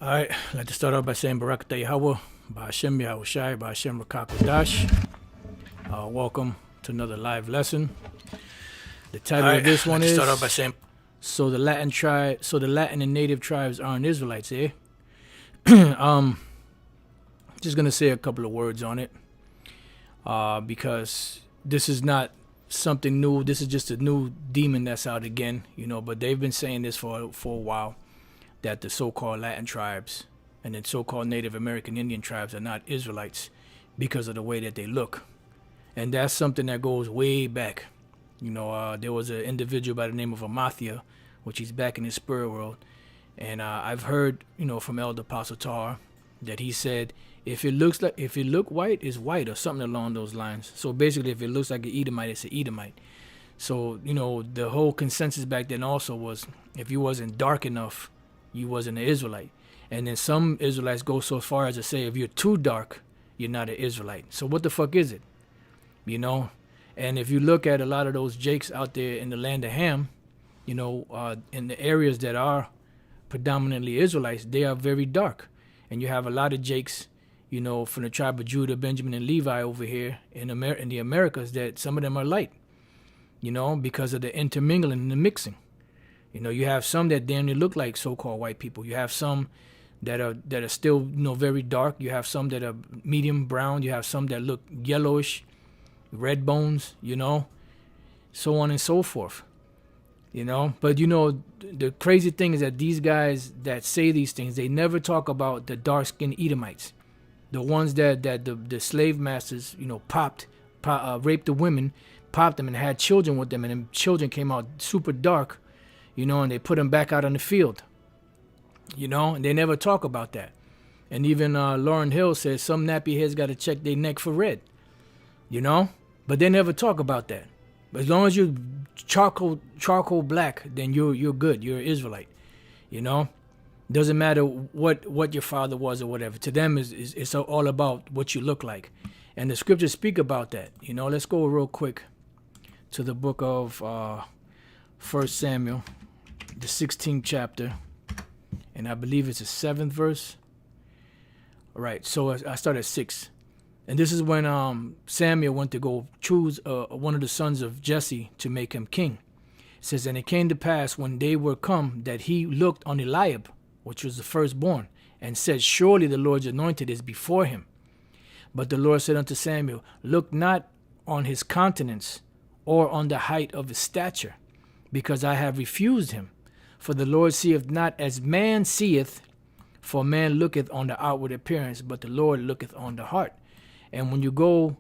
All right, I'd like to start off by saying Barakatah YAHAWAH, BaHa YAHAWASHI, BaHa QADASH. Welcome to another live lesson. The title of this one is start off by saying, so the Latin and native tribes aren't Israelites, eh? Just gonna say a couple of words on it, because this is not something new. This is just a new demon that's out again, you know. But they've been saying this for a while, that the so-called Latin tribes and the so-called Native American Indian tribes are not Israelites because of the way that they look. And that's something that goes way back. You know, there was an individual by the name of Amathia, which he's back in his spirit world. And I've heard, you know, from Elder Apostle Tar that he said, if it look white, it's white, or something along those lines. So basically, if it looks like an Edomite, it's an Edomite. So, you know, the whole consensus back then also was, if you wasn't dark enough, you wasn't an Israelite. And then some Israelites go so far as to say, if you're too dark, you're not an Israelite. So what the fuck is it? You know? And if you look at a lot of those jakes out there in the land of Ham, you know, in the areas that are predominantly Israelites, they are very dark. And you have a lot of jakes, you know, from the tribe of Judah, Benjamin, and Levi over here in the Americas, that some of them are light, you know, because of the intermingling and the mixing. You know, you have some that damn near look like so-called white people. You have some that are still, you know, very dark. You have some that are medium brown. You have some that look yellowish, red bones, you know, so on and so forth. You know, but you know, the crazy thing is that these guys that say these things, they never talk about the dark-skinned Edomites, the ones that the slave masters, you know, raped the women, popped them, and had children with them, and then children came out super dark. You know, and they put them back out on the field, you know, and they never talk about that. And even Lauryn Hill says some nappy heads got to check their neck for red, you know, but they never talk about that. But as long as you're charcoal black, then you're good. You're an Israelite, you know. Doesn't matter what your father was or whatever. To them, it's all about what you look like. And the scriptures speak about that. You know, let's go real quick to the book of 1 Samuel. The 16th chapter, and I believe it's the 7th verse. All right, so I start at 6, and this is when Samuel went to go choose one of the sons of Jesse to make him king. It says, and it came to pass when they were come that he looked on Eliab, which was the firstborn, and said, surely the Lord's anointed is before him. But the Lord said unto Samuel, look not on his countenance or on the height of his stature, because I have refused him. For the Lord seeth not as man seeth, for man looketh on the outward appearance, but the Lord looketh on the heart. And when you go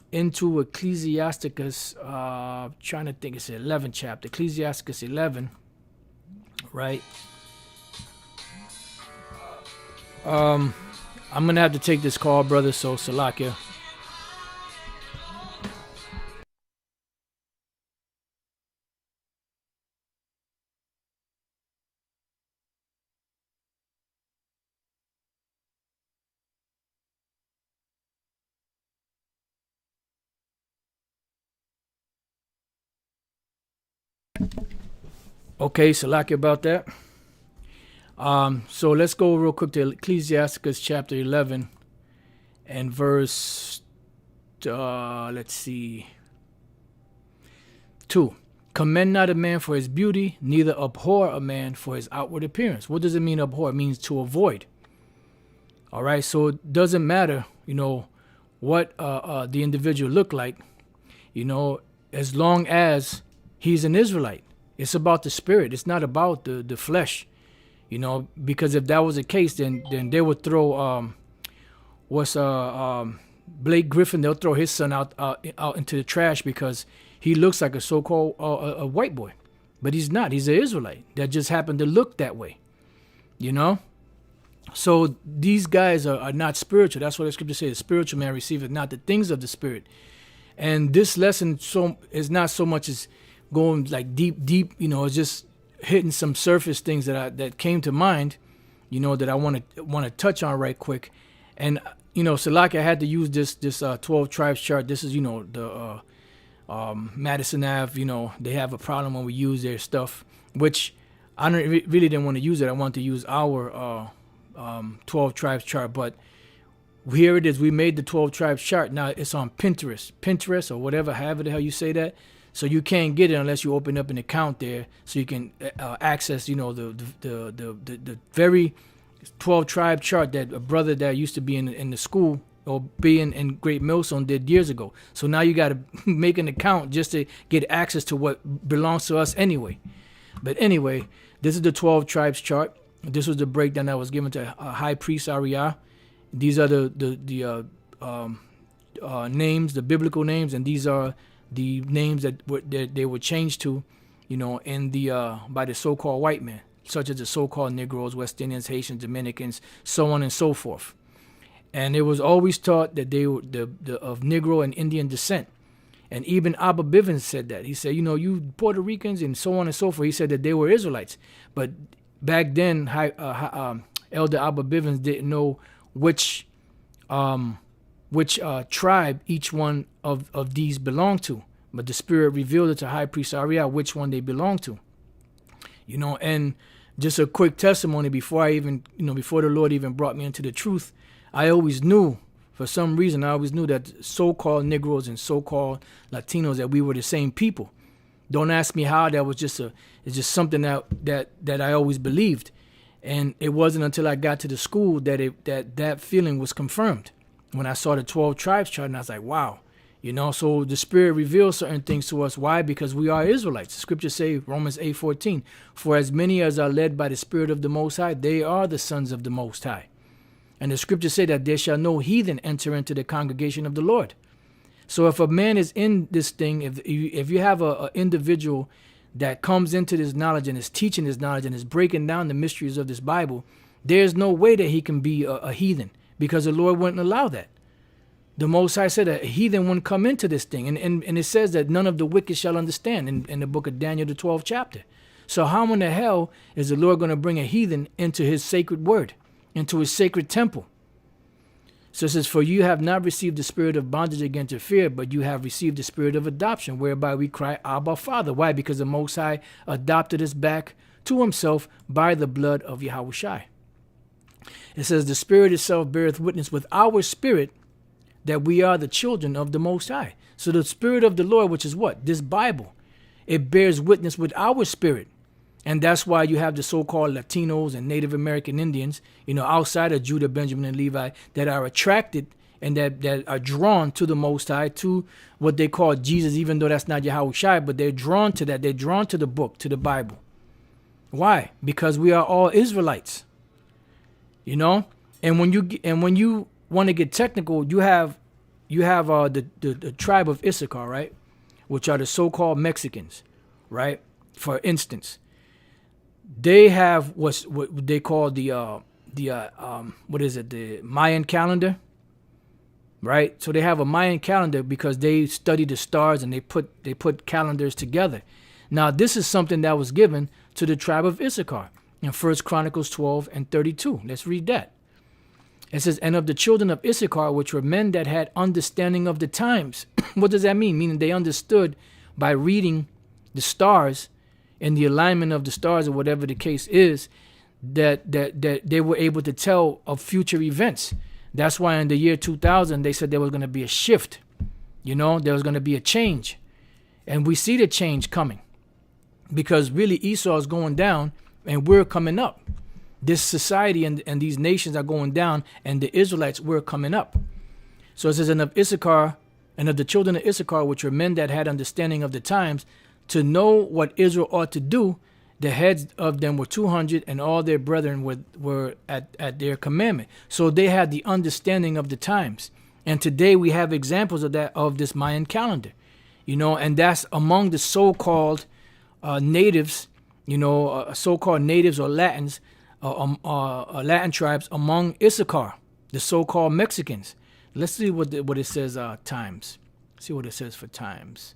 into Ecclesiasticus, trying to think, it's the 11th chapter, Ecclesiasticus 11, right? I'm going to have to take this call, brother, so Salakia. Okay, Salaki about that. So let's go real quick to Ecclesiasticus chapter 11 and verse, let's see, 2. Commend not a man for his beauty, neither abhor a man for his outward appearance. What does it mean abhor? It means to avoid. All right, so it doesn't matter, you know, what the individual look like, you know, as long as he's an Israelite. It's about the spirit. It's not about the flesh, you know, because if that was the case, then they would throw, Blake Griffin, they'll throw his son out into the trash because he looks like a so-called a white boy. But he's not. He's an Israelite that just happened to look that way, you know. So these guys are not spiritual. That's what the scripture says. Spiritual man receiveth not the things of the spirit. And this lesson is not so much as going like deep, you know, it's just hitting some surface things that came to mind, you know, that I want to touch on right quick. And you know, Salaki, I had to use this 12 tribes chart. This is, you know, the Madison Ave. You know, they have a problem when we use their stuff, which I really didn't want to use it. I wanted to use our 12 tribes chart, but here it is. We made the 12 tribes chart. Now it's on Pinterest or whatever, however the hell you say that. So you can't get it unless you open up an account there, so you can access, the very 12 tribe chart that a brother that used to be in the school or be in Great Millstone did years ago. So now you got to make an account just to get access to what belongs to us anyway. But anyway, this is the 12 tribes chart. This was the breakdown that was given to High Priest AHRAYAMLAB. These are the names, the biblical names, and these are the names that they were changed to, in the by the so-called white man, such as the so-called Negroes, West Indians, Haitians, Dominicans, so on and so forth. And it was always taught that they were of Negro and Indian descent. And even Abba Bivens said that. He said, you Puerto Ricans and so on and so forth. He said that they were Israelites. But back then, Elder Abba Bivens didn't know which tribe each one of these belonged to. But the Spirit revealed it to High Priest AHRAYAMLAB which one they belonged to. And just a quick testimony before before the Lord even brought me into the truth, I always knew, for some reason, that so-called Negroes and so-called Latinos, that we were the same people. Don't ask me how. That was it's just something that I always believed. And it wasn't until I got to the school that feeling was confirmed. When I saw the 12 tribes chart, and I was like, wow. So the Spirit reveals certain things to us. Why? Because we are Israelites. The scriptures say, Romans 8:14, for as many as are led by the Spirit of the Most High, they are the sons of the Most High. And the scriptures say that there shall no heathen enter into the congregation of the Lord. So if a man is in this thing, if you have an individual that comes into this knowledge and is teaching this knowledge and is breaking down the mysteries of this Bible, there's no way that he can be a heathen, because the Lord wouldn't allow that. The Most High said that a heathen wouldn't come into this thing. And it says that none of the wicked shall understand in the book of Daniel, the 12th chapter. So how in the hell is the Lord going to bring a heathen into his sacred word, into his sacred temple? So it says, for you have not received the spirit of bondage again to fear, but you have received the spirit of adoption, whereby we cry, Abba, Father. Why? Because the Most High adopted us back to himself by the blood of YAHAWASHI. It says, the Spirit itself beareth witness with our spirit that we are the children of the Most High. So the Spirit of the Lord, which is what? This Bible. It bears witness with our spirit. And that's why you have the so-called Latinos and Native American Indians, outside of Judah, Benjamin, and Levi, that are attracted and that are drawn to the Most High, to what they call Jesus, even though that's not YAHAWASHI, but they're drawn to that. They're drawn to the book, to the Bible. Why? Because we are all Israelites. And when you want to get technical, you have the tribe of Issachar, right, which are the so-called Mexicans, right? For instance, they have what they call the Mayan calendar, right? So they have a Mayan calendar because they study the stars and they put calendars together. Now this is something that was given to the tribe of Issachar in 1 Chronicles 12:32. Let's read that. It says, and of the children of Issachar, which were men that had understanding of the times. What does that mean? Meaning they understood by reading the stars and the alignment of the stars, or whatever the case is, that they were able to tell of future events. That's why in the year 2000, they said there was going to be a shift. There was going to be a change. And we see the change coming, because really Esau is going down and we're coming up. This society and these nations are going down, and the Israelites were coming up. So it says, and of Issachar, and of the children of Issachar, which were men that had understanding of the times, to know what Israel ought to do, the heads of them were 200, and all their brethren were at their commandment. So they had the understanding of the times. And today we have examples of that, of this Mayan calendar, and that's among the so-called natives, so-called natives or Latins, Latin tribes among Issachar, the so-called Mexicans. Let's see what it says, times. See what it says for times.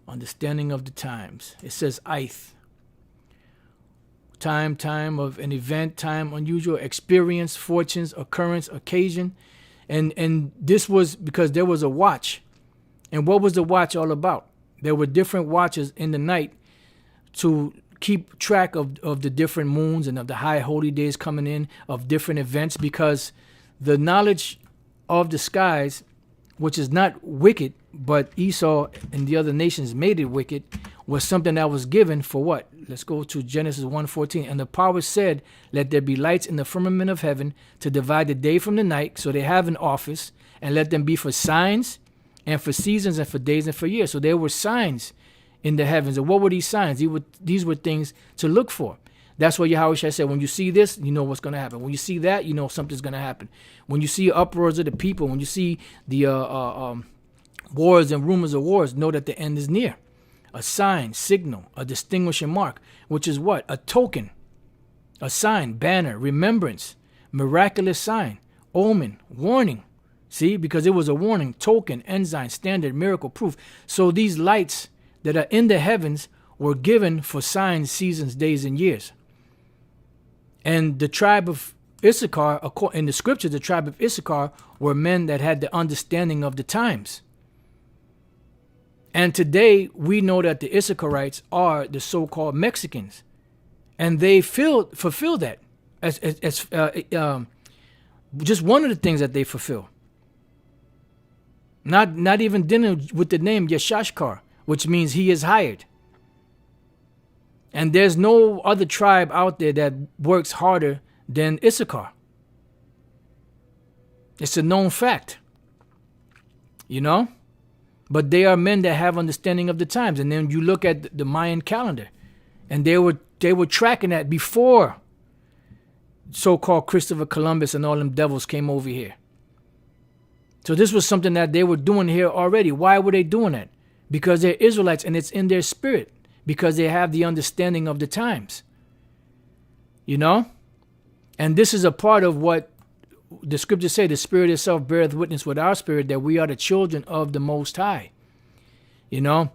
Understanding of the times. It says ith. Time of an event, time, unusual, experience, fortunes, occurrence, occasion. And this was because there was a watch. And what was the watch all about? There were different watches in the night to keep track of the different moons and of the high holy days coming in, of different events, because the knowledge of the skies, which is not wicked, but Esau and the other nations made it wicked, was something that was given for what? Let's go to Genesis 1:14. And the power said, let there be lights in the firmament of heaven to divide the day from the night. So they have an office, and let them be for signs and for seasons and for days and for years. So there were signs in the heavens. And what were these signs? These were things to look for. That's what YAHWASHI said. When you see this, you know what's going to happen. When you see that, you know something's going to happen. When you see uproars of the people, when you see the wars and rumors of wars, know that the end is near. A sign, signal, a distinguishing mark, which is what? A token, a sign, banner, remembrance, miraculous sign, omen, warning. See, because it was a warning, token, ensign, standard, miracle, proof. So these lights that are in the heavens were given for signs, seasons, days, and years. And the tribe of Issachar, in the scripture, the tribe of Issachar were men that had the understanding of the times. And today we know that the Issacharites are the so-called Mexicans, and they fulfill that as just one of the things that they fulfill. Not even dealing with the name Yeshashkar, which means he is hired. And there's no other tribe out there that works harder than Issachar. It's a known fact, you know. But they are men that have understanding of the times. And then you look at the Mayan calendar, and they were tracking that before so-called Christopher Columbus and all them devils came over here. So this was something that they were doing here already. Why were they doing that? Because they're Israelites, and it's in their spirit, because they have the understanding of the times. You know? And this is a part of what the scriptures say, the Spirit itself beareth witness with our spirit that we are the children of the Most High. You know?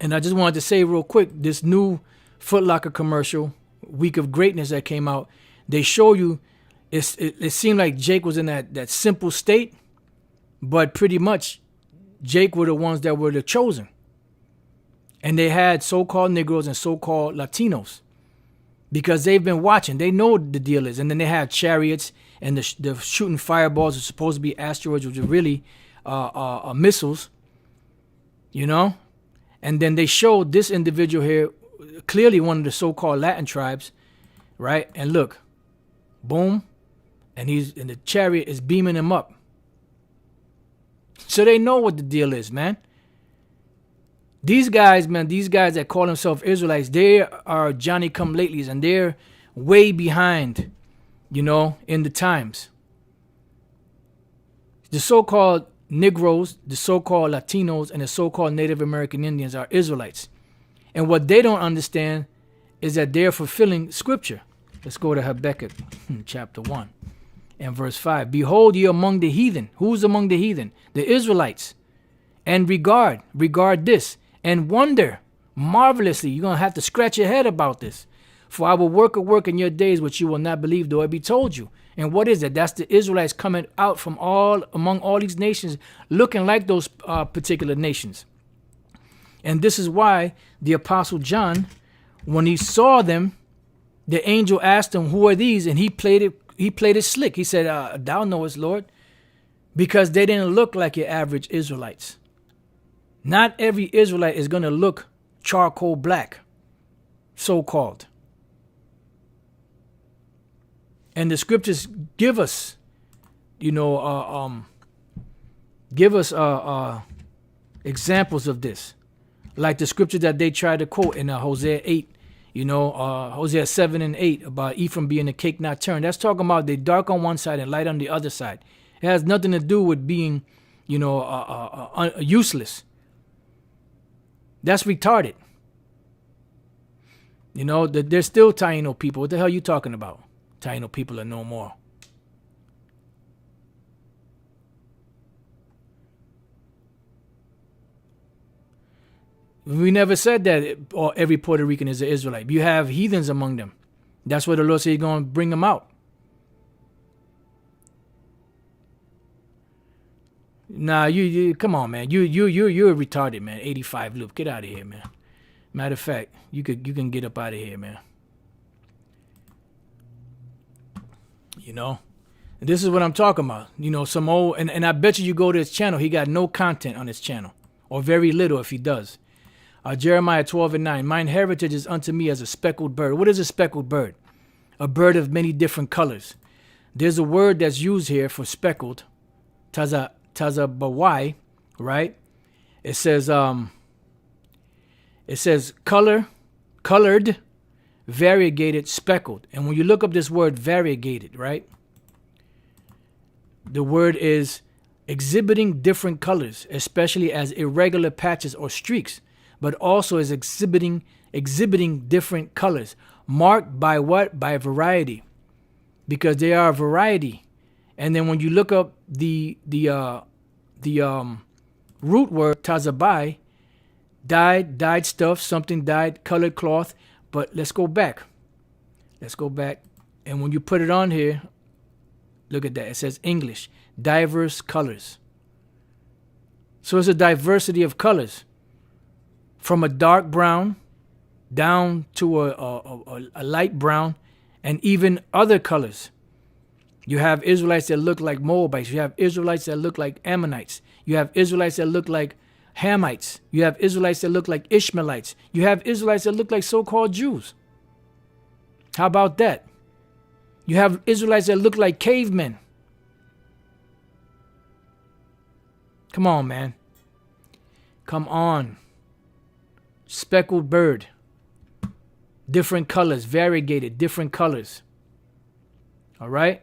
And I just wanted to say real quick, this new Foot Locker commercial, Week of Greatness, that came out, they show you, it seemed like Jake was in that simple state, but pretty much Jake were the ones that were the chosen. And they had so-called Negroes and so-called Latinos, because they've been watching. They know what the deal is. And then they have chariots, and the shooting fireballs are supposed to be asteroids, which are really missiles, you know. And then they showed this individual here, clearly one of the so-called Latin tribes, right? And look, boom, and the chariot is beaming him up. So they know what the deal is, man. These guys, man, these guys that call themselves Israelites, they are Johnny-come-latelys, and they're way behind, you know, in the times. The so-called Negroes, the so-called Latinos, and the so-called Native American Indians are Israelites. And what they don't understand is that they're fulfilling Scripture. Let's go to Habakkuk chapter 1 and verse 5. Behold, ye among the heathen. Who's among the heathen? The Israelites. And regard this, and wonder marvelously. You're going to have to scratch your head about this. For I will work a work in your days which you will not believe, though it be told you. And what is it? That's the Israelites coming out from among all these nations, looking like those particular nations. And this is why the Apostle John, when he saw them, the angel asked him, who are these? And he played it slick. He said, thou knowest, Lord, because they didn't look like your average Israelites. Not every Israelite is going to look charcoal black, so-called. And the scriptures give us, you know, examples of this. Like the scripture that they try to quote in Hosea 8, you know, Hosea 7 and 8, about Ephraim being a cake not turned. That's talking about they dark on one side and light on the other side. It has nothing to do with being, you know, useless. That's retarded. You know, there's still Taino people. What the hell are you talking about? Taino people are no more. We never said that every Puerto Rican is an Israelite. You have heathens among them. That's where the Lord said he's going to bring them out. Nah, you come on, man. You're retarded, man. 85 loop. Get out of here, man. Matter of fact, you can get up out of here, man. You know, and this is what I'm talking about. You know, some old, and I bet you go to his channel, he got no content on his channel, or very little if he does. Jeremiah 12:9. Mine heritage is unto me as a speckled bird. What is a speckled bird? A bird of many different colors. There's a word that's used here for speckled, tazabawai, right? It says colored, variegated, speckled. And when you look up this word variegated, right? The word is exhibiting different colors, especially as irregular patches or streaks, but also is exhibiting different colors, marked by what? By variety, because they are a variety. And then when you look up the root word tazabai, dyed stuff, something dyed, colored cloth. But let's go back. And when you put it on here, look at that. It says English, diverse colors. So it's a diversity of colors, from a dark brown down to a light brown, and even other colors. You have Israelites that look like Moabites. You have Israelites that look like Ammonites. You have Israelites that look like Hamites. You have Israelites that look like Ishmaelites. You have Israelites that look like so-called Jews. How about that? You have Israelites that look like cavemen. Come on, man. Come on. Speckled bird. Different colors, variegated, different colors. All right?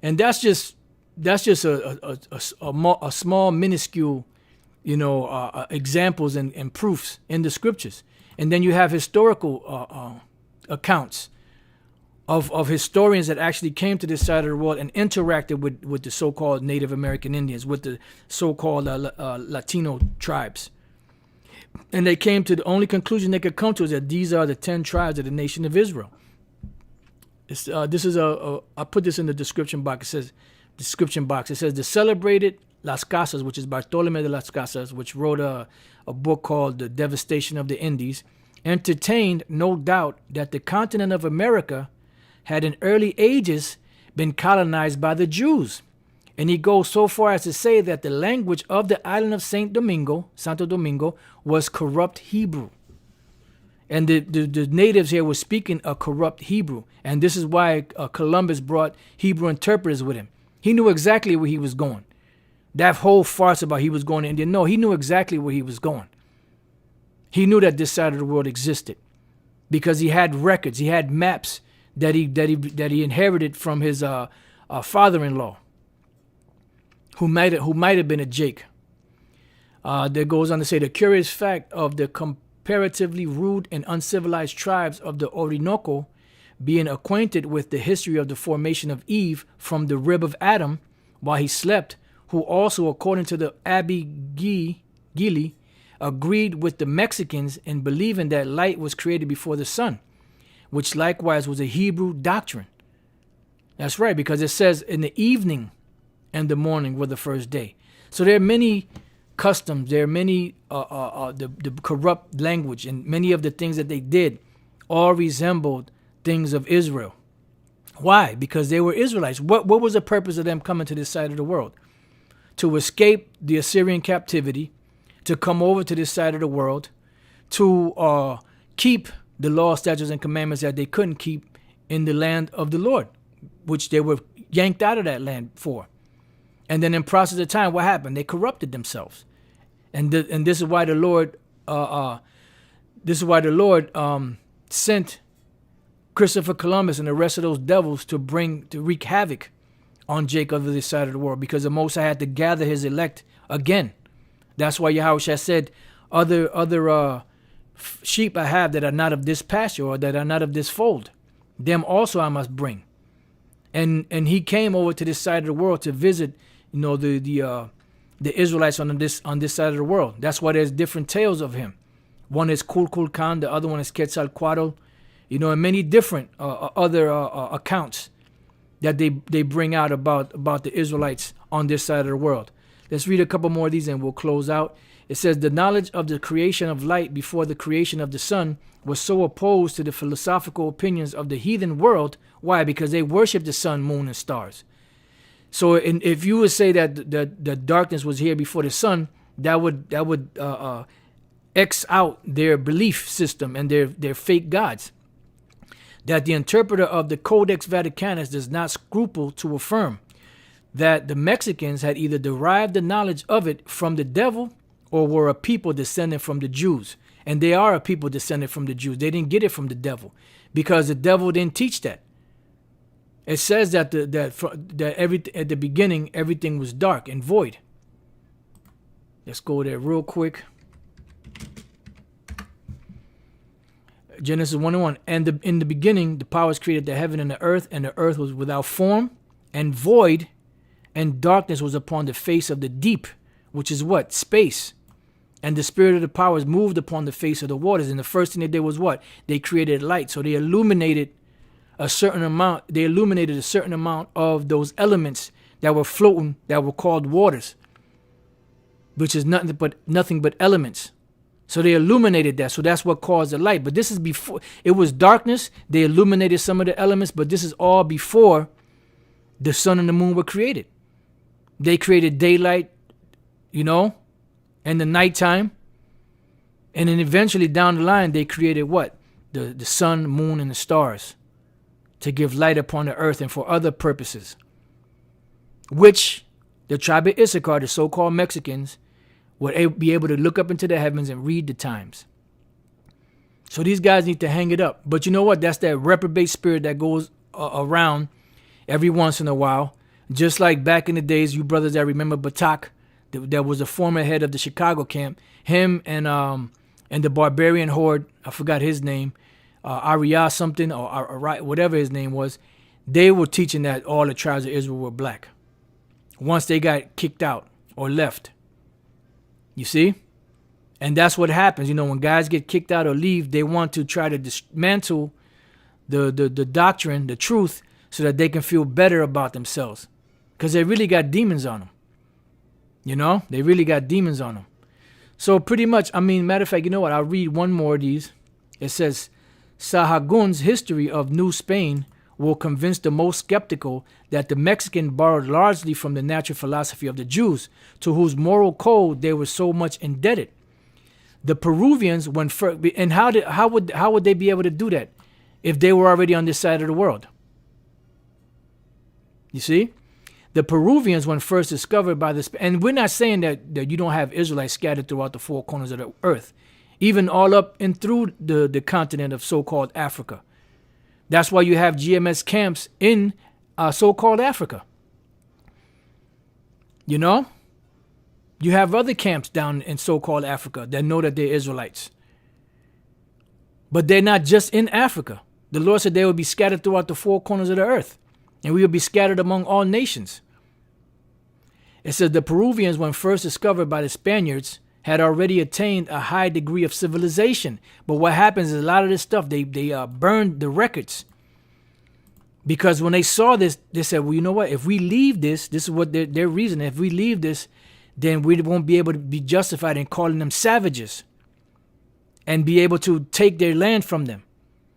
And that's just a small, minuscule, examples and proofs in the scriptures. And then you have historical accounts of historians that actually came to this side of the world and interacted with the so-called Native American Indians, with the so-called Latino tribes. And they came to the only conclusion they could come to is that these are the 10 tribes of the nation of Israel. I put this in the description box. It says the celebrated Las Casas, which is Bartolome de las Casas, which wrote a book called The Devastation of the Indies, entertained no doubt that the continent of America had in early ages been colonized by the Jews. And he goes so far as to say that the language of the island of Santo Domingo, was corrupt Hebrew. And the natives here were speaking a corrupt Hebrew. And this is why Columbus brought Hebrew interpreters with him. He knew exactly where he was going. That whole farce about he was going to India. No, he knew exactly where he was going. He knew that this side of the world existed because he had records. He had maps that he inherited from his father-in-law, who might have been a Jake. That goes on to say the curious fact of the comparatively rude and uncivilized tribes of the Orinoco being acquainted with the history of the formation of Eve from the rib of Adam while he slept, who also, according to the Abbe Gili, agreed with the Mexicans in believing that light was created before the sun, which likewise was a Hebrew doctrine. That's right, because it says in the evening and the morning were the first day. So there are many customs, there are many the corrupt language, and many of the things that they did all resembled things of Israel. Why? Because they were Israelites. What was the purpose of them coming to this side of the world? To escape the Assyrian captivity, to come over to this side of the world, to keep the law, statutes, and commandments that they couldn't keep in the land of the Lord, which they were yanked out of that land for. And then in process of time, what happened? They corrupted themselves, and this is why the Lord sent Christopher Columbus and the rest of those devils to wreak havoc on Jacob of this side of the world, because the Most High had to gather his elect again. That's why YAHWAH said, other sheep I have that are not of this pasture, or that are not of this fold, them also I must bring. And he came over to this side of the world to visit, the Israelites on this side of the world. That's why there's different tales of him. One is Kulkulkan, the other one is Quetzalcoatl, and many different other accounts that they bring out about the Israelites on this side of the world. Let's read a couple more of these and we'll close out. It says the knowledge of the creation of light before the creation of the sun was so opposed to the philosophical opinions of the heathen world. Why? Because they worship the sun, moon, and stars. So if you would say that the darkness was here before the sun, that would X out their belief system and their fake gods. That the interpreter of the Codex Vaticanus does not scruple to affirm that the Mexicans had either derived the knowledge of it from the devil or were a people descended from the Jews. And they are a people descended from the Jews. They didn't get it from the devil because the devil didn't teach that. It says that at the beginning, everything was dark and void. Let's go there real quick. Genesis 1:1. And in the beginning, the powers created the heaven and the earth was without form and void, and darkness was upon the face of the deep, which is what? Space. And the spirit of the powers moved upon the face of the waters. And the first thing they did was what? They created light. So they illuminated a certain amount. They illuminated a certain amount of those elements that were floating, that were called waters, which is nothing but elements. So they illuminated that. So that's what caused the light. But this is before. It was darkness. They illuminated some of the elements, but this is all before the sun and the moon were created. They created daylight, and the nighttime. And then eventually down the line, they created what? The sun, moon, and the stars to give light upon the earth and for other purposes, which the tribe of Issachar, the so-called Mexicans, would be able to look up into the heavens and read the times. So these guys need to hang it up. But you know what? That's that reprobate spirit that goes around every once in a while. Just like back in the days, you brothers that remember Batak, that was the former head of the Chicago camp. Him and the barbarian horde, I forgot his name, AHRAYAMLAB something, or whatever his name was. They were teaching that all the tribes of Israel were black once they got kicked out or left. You see? And that's what happens. When guys get kicked out or leave, they want to try to dismantle the doctrine, the truth, so that they can feel better about themselves. Because they really got demons on them. They really got demons on them. So pretty much, matter of fact, you know what? I'll read one more of these. It says, Sahagun's history of New Spain will convince the most skeptical that the Mexican borrowed largely from the natural philosophy of the Jews, to whose moral code they were so much indebted. The Peruvians went first, and how would they be able to do that if they were already on this side of the world? You see? The Peruvians, when first discovered by the... And we're not saying that you don't have Israelites scattered throughout the four corners of the earth, even all up and through the continent of so-called Africa. That's why you have GMS camps in so-called Africa. You have other camps down in so-called Africa that know that they're Israelites. But they're not just in Africa. The Lord said they will be scattered throughout the four corners of the earth, and we will be scattered among all nations. It says the Peruvians, when first discovered by the Spaniards, had already attained a high degree of civilization. But what happens is a lot of this stuff, they burned the records. Because when they saw this, they said, well, you know what? If we leave this is what their reason. If we leave this, then we won't be able to be justified in calling them savages and be able to take their land from them.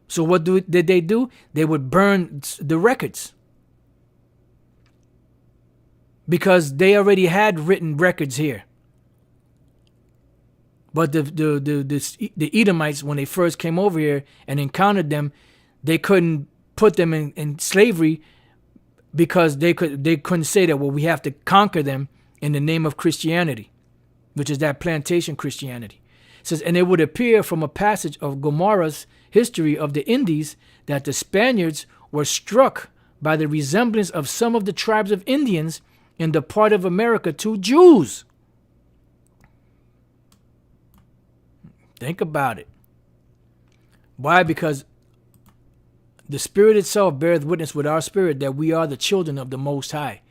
So what did they do? They would burn the records. Because they already had written records here. But the Edomites, when they first came over here and encountered them, they couldn't put them in slavery because they couldn't say that, well, we have to conquer them in the name of Christianity, which is that plantation Christianity. It says, and it would appear from a passage of Gomorrah's history of the Indies that the Spaniards were struck by the resemblance of some of the tribes of Indians in the part of America to Jews. Think about it. Why? Because the Spirit itself beareth witness with our spirit that we are the children of the Most High.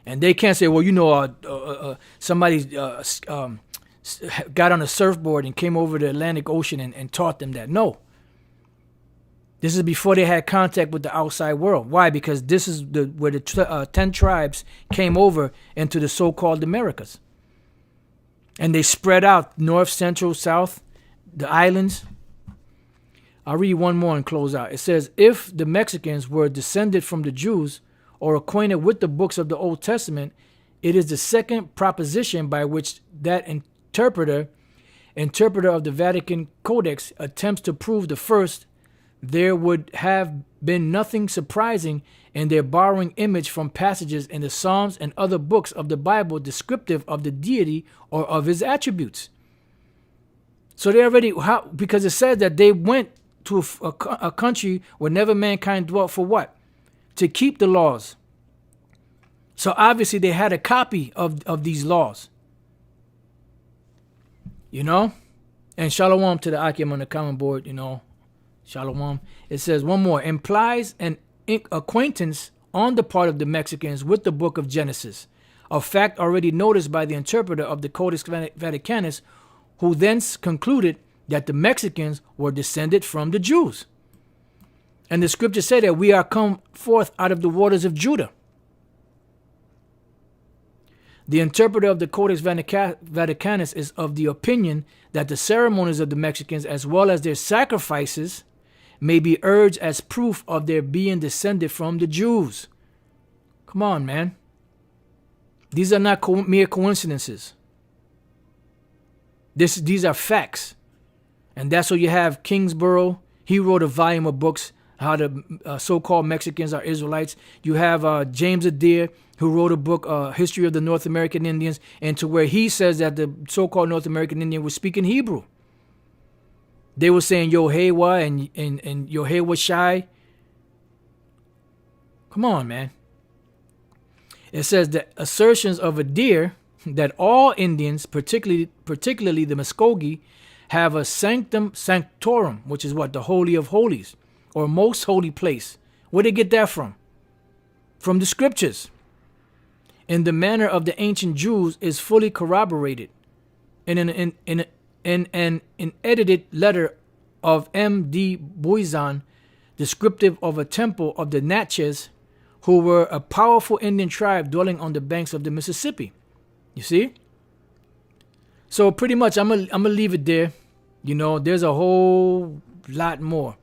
And they can't say, well, somebody got on a surfboard and came over the Atlantic Ocean and taught them that. No. This is before they had contact with the outside world. Why? Because this is where the 10 tribes came over into the so-called Americas. And they spread out north, central, south, the islands. I'll read one more and close out. It says, if the Mexicans were descended from the Jews or acquainted with the books of the Old Testament, it is the second proposition by which that interpreter of the Vatican Codex attempts to prove the first. There would have been nothing surprising in their borrowing image from passages in the Psalms and other books of the Bible descriptive of the deity or of his attributes. So they already, because it says that they went to a country where never mankind dwelt for what? To keep the laws. So obviously they had a copy of these laws. You know? And shalom to the Akim on the common board, you know. Shalom. It says one more. Implies an acquaintance on the part of the Mexicans with the book of Genesis, a fact already noticed by the interpreter of the Codex Vaticanus, who thence concluded that the Mexicans were descended from the Jews. And the scripture said that we are come forth out of the waters of Judah. The interpreter of the Codex Vaticanus is of the opinion that the ceremonies of the Mexicans, as well as their sacrifices, may be urged as proof of their being descended from the Jews. Come on, man. These are not mere coincidences. These are facts. And that's what you have Kingsborough. He wrote a volume of books, how the so-called Mexicans are Israelites. You have James Adair, who wrote a book, History of the North American Indians, and to where he says that the so-called North American Indian was speaking Hebrew. They were saying YAHAWAH and YAHAWASHI. Come on, man. It says the assertions of Adair that all Indians, particularly the Muskogee, have a sanctum sanctorum, which is what? The Holy of Holies, or most holy place. Where did they get that from? From the scriptures. In the manner of the ancient Jews is fully corroborated in an edited letter of M.D. Buizan, descriptive of a temple of the Natchez, who were a powerful Indian tribe dwelling on the banks of the Mississippi. You see? So pretty much I'm gonna leave it there. You know, there's a whole lot more.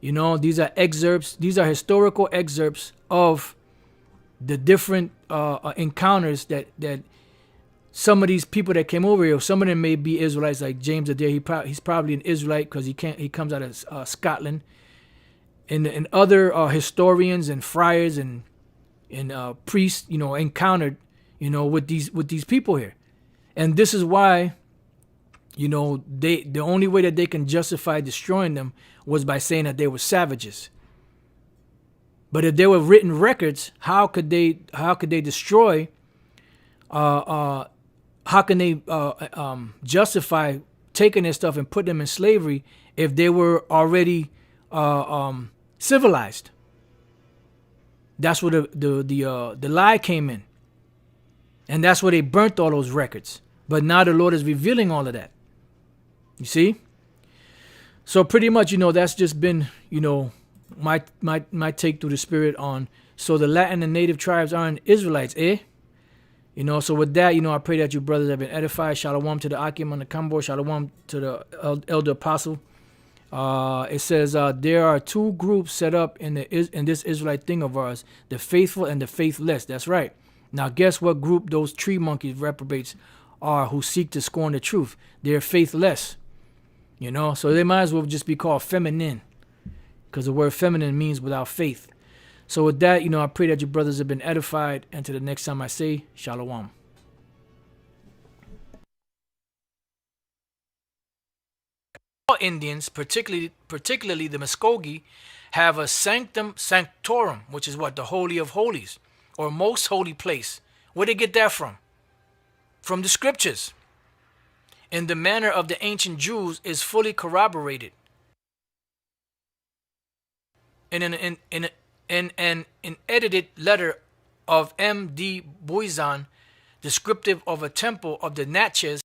You know, these are excerpts. These are historical excerpts of the different encounters that some of these people that came over here, some of them may be Israelites, like James Adair. He's probably an Israelite because he comes out of Scotland. And other historians and friars and priests, you know, encountered, you know, with these people here. And this is why, you know, the only way that they can justify destroying them was by saying that they were savages. But if there were written records, how could they destroy? How can they justify taking their stuff and put them in slavery if they were already civilized? That's where the lie came in, and that's where they burnt all those records. But now the Lord is revealing all of that. You see? So pretty much, you know, that's just been, you know, my take through the spirit on. So the Latin and native tribes aren't Israelites, eh? You know, so with that, you know, I pray that you brothers have been edified. Shalom to the Akim on the combo. Shalom to the elder apostle. It says there are two groups set up in this Israelite thing of ours, the faithful and the faithless. That's right. Now, guess what group those tree monkeys reprobates are who seek to scorn the truth? They're faithless. You know, so they might as well just be called feminine, because the word feminine means without faith. So with that, you know, I pray that your brothers have been edified. And to the next time I say, shalom. All Indians, particularly the Muskogee, have a sanctum sanctorum, which is what? The Holy of Holies, or most holy place. Where did they get that from? From the scriptures. In the manner of the ancient Jews is fully corroborated in an edited letter of M.D. Buizan, descriptive of a temple of the Natchez,